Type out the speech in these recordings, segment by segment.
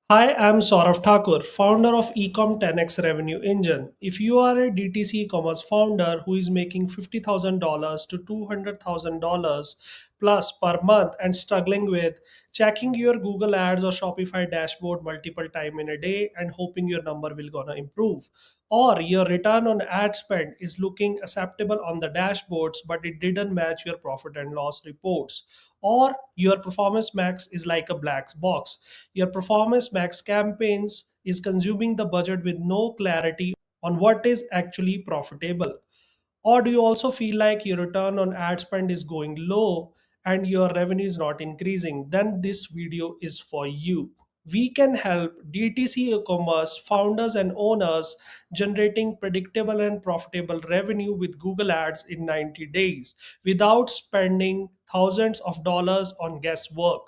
Hi, I'm Saurav Thakur, founder of Ecomm 10x Revenue Engine. If you are a DTC e-commerce founder who is making $50,000 to $200,000 plus per month and struggling with checking your Google Ads or Shopify dashboard multiple time in a day and hoping your number will gonna improve, or your return on ad spend is looking acceptable on the dashboards but it didn't match your profit and loss reports, or your performance max is like a black box. Your performance max campaigns is consuming the budget with no clarity on what is actually profitable. Or do you also feel like your return on ad spend is going low and your revenue is not increasing? Then this video is for you. We can help DTC e-commerce founders and owners generating predictable and profitable revenue with Google Ads in 90 days without spending thousands of dollars on guesswork.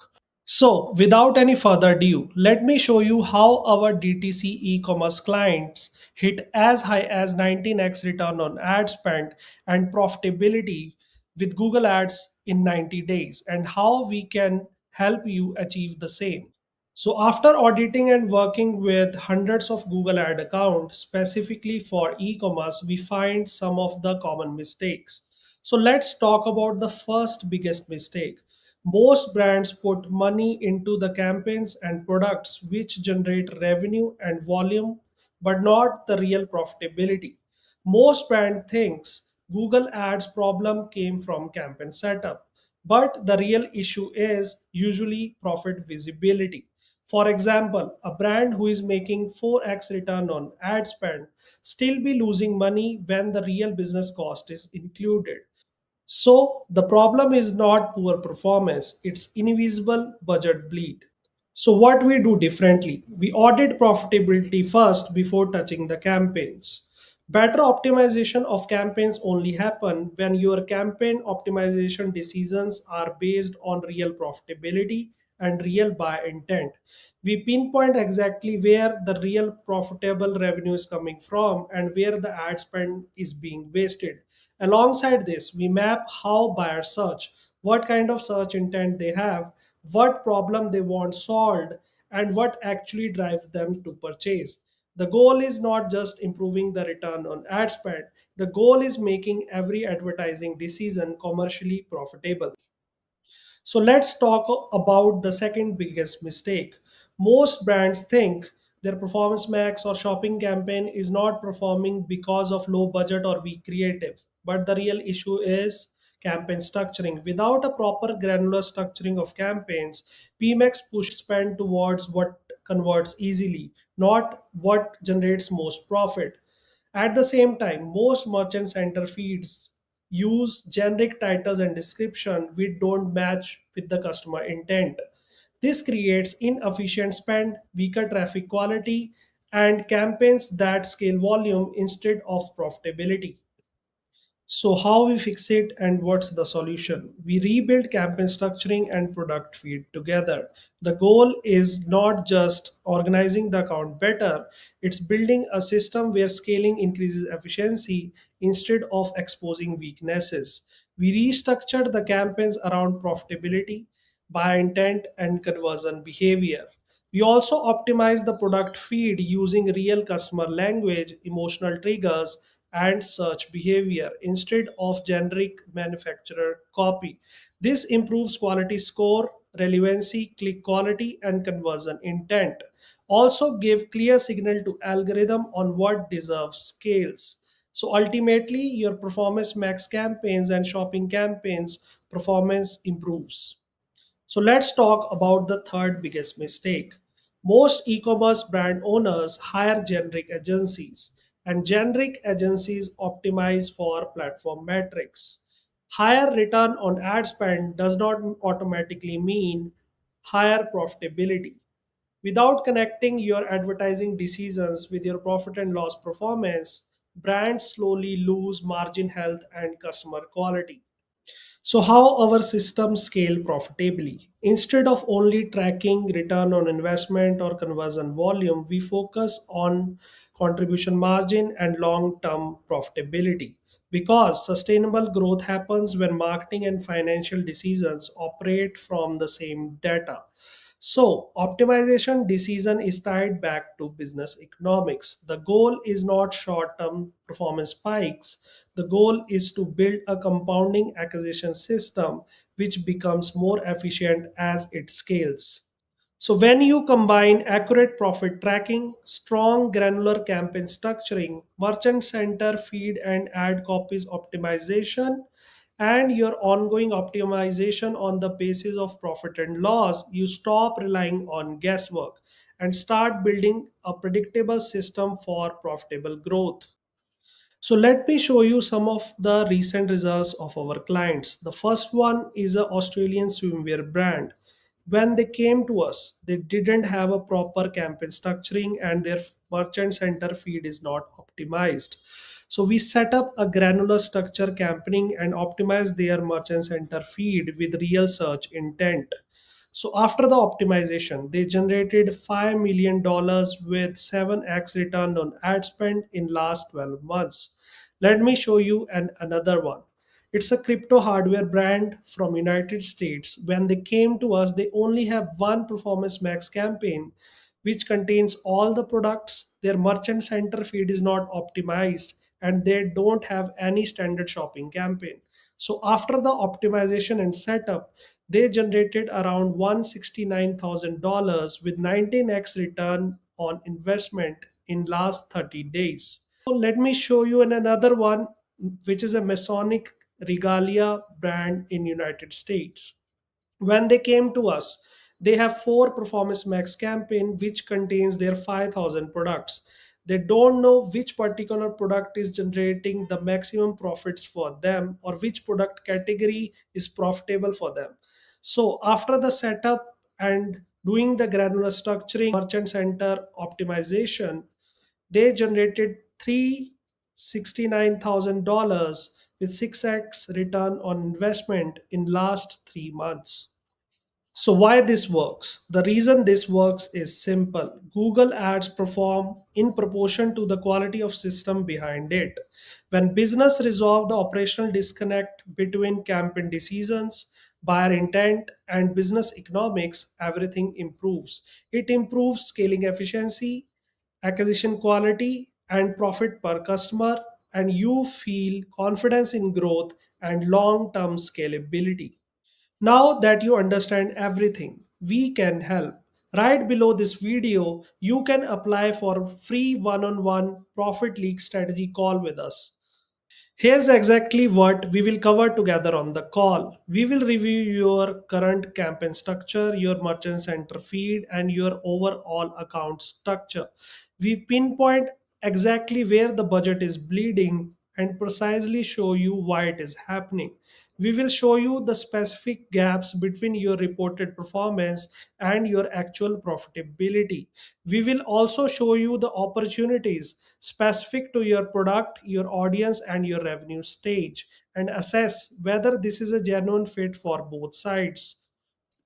So, without any further ado, let me show you how our DTC e-commerce clients hit as high as 19x return on ad spend and profitability with Google Ads in 90 days, and how we can help you achieve the same. So, after auditing and working with hundreds of Google Ad accounts specifically for e commerce, we find some of the common mistakes. So, let's talk about the first biggest mistake. Most brands put money into the campaigns and products which generate revenue and volume, but not the real profitability. Most brand thinks Google Ads problem came from campaign setup, but the real issue is usually profit visibility. For example, a brand who is making 4x return on ad spend still be losing money when the real business cost is included. So the problem is not poor performance, it's invisible budget bleed. So what we do differently? We audit profitability first before touching the campaigns. Better optimization of campaigns only happen when your campaign optimization decisions are based on real profitability and real buy intent. We pinpoint exactly where the real profitable revenue is coming from and where the ad spend is being wasted. Alongside this, we map how buyers search, what kind of search intent they have, what problem they want solved, and what actually drives them to purchase. The goal is not just improving the return on ad spend, the goal is making every advertising decision commercially profitable. So let's talk about the second biggest mistake. Most brands think their performance max or shopping campaign is not performing because of low budget or weak creative. But the real issue is campaign structuring. Without a proper granular structuring of campaigns, PMAX push spend towards what converts easily, not what generates most profit. At the same time, most merchant center feeds use generic titles and description which don't match with the customer intent. This creates inefficient spend, weaker traffic quality, and campaigns that scale volume instead of profitability. So, how we fix it and what's the solution? We rebuild campaign structuring and product feed together. The goal is not just organizing the account better, it's building a system where scaling increases efficiency instead of exposing weaknesses. We restructured the campaigns around profitability, buy intent, and conversion behavior. We also optimize the product feed using real customer language, emotional triggers, and search behavior instead of generic manufacturer copy. This improves quality score, relevancy, click quality, and conversion intent. Also give clear signal to algorithm on what deserves scales. So ultimately, your performance max campaigns and shopping campaigns performance improves. So let's talk about the third biggest mistake. Most e commerce brand owners hire generic agencies, and generic agencies optimize for platform metrics. Higher return on ad spend does not automatically mean higher profitability. Without connecting your advertising decisions with your profit and loss performance, brands slowly lose margin health and customer quality. So, how our systems scale profitably? Instead of only tracking return on investment or conversion volume, we focus on contribution margin and long term profitability. Because sustainable growth happens when marketing and financial decisions operate from the same data. So, optimization decision is tied back to business economics. The goal is not short-term performance spikes. The goal is to build a compounding acquisition system which becomes more efficient as it scales. So, when you combine accurate profit tracking, strong granular campaign structuring, merchant center feed and ad copies optimization, and your ongoing optimization on the basis of profit and loss, you stop relying on guesswork and start building a predictable system for profitable growth. So let me show you some of the recent results of our clients. The first one is an Australian swimwear brand. When they came to us, they didn't have a proper campaign structuring and their merchant center feed is not optimized. So we set up a granular structure campaigning and optimize their merchant center feed with real search intent. So after the optimization, they generated $5 million with 7x return on ad spend in last 12 months. Let me show you another one. It's a crypto hardware brand from United States. When they came to us, they only have one Performance Max campaign which contains all the products. Their merchant center feed is not optimized and they don't have any standard shopping campaign. So after the optimization and setup, they generated around $169,000 with 19x return on investment in last 30 days. So let me show you another one, which is a Masonic regalia brand in United States. When they came to us, they have four Performance Max campaign which contains their 5,000 products. They don't know which particular product is generating the maximum profits for them or which product category is profitable for them. So after the setup and doing the granular structuring, merchant center optimization, they generated $369,000 with 6x return on investment in last 3 months. So why this works? The reason this works is simple. Google Ads perform in proportion to the quality of system behind it. When business resolve the operational disconnect between campaign decisions, buyer intent, and business economics, everything improves. It improves scaling efficiency, acquisition quality, and profit per customer, and you feel confidence in growth and long-term scalability. Now that you understand everything, we can help. Right below this video, you can apply for free one-on-one profit leak strategy call with us. Here's exactly what we will cover together on the call. We will review your current campaign structure, your merchant center feed, and your overall account structure. We pinpoint exactly where the budget is bleeding and precisely show you why it is happening. We will show you the specific gaps between your reported performance and your actual profitability. We will also show you the opportunities specific to your product, your audience, and your revenue stage, and assess whether this is a genuine fit for both sides.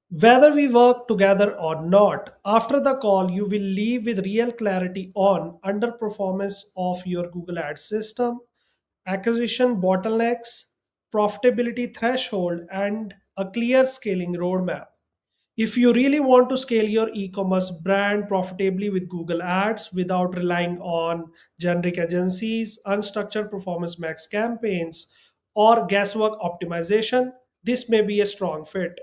Whether we work together or not, after the call, you will leave with real clarity on underperformance of your Google Ads system, acquisition bottlenecks, profitability threshold, and a clear scaling roadmap. If you really want to scale your e-commerce brand profitably with Google Ads without relying on generic agencies, unstructured performance max campaigns, or guesswork optimization, this may be a strong fit.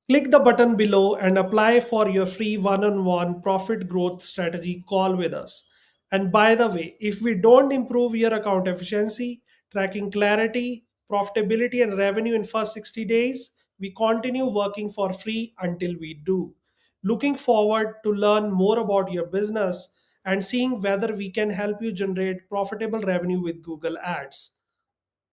Click the button below and apply for your free one-on-one profit growth strategy call with us. And by the way, if we don't improve your account efficiency, tracking clarity, profitability, and revenue in first 60 days, we continue working for free until we do. Looking forward to learn more about your business and seeing whether we can help you generate profitable revenue with Google Ads.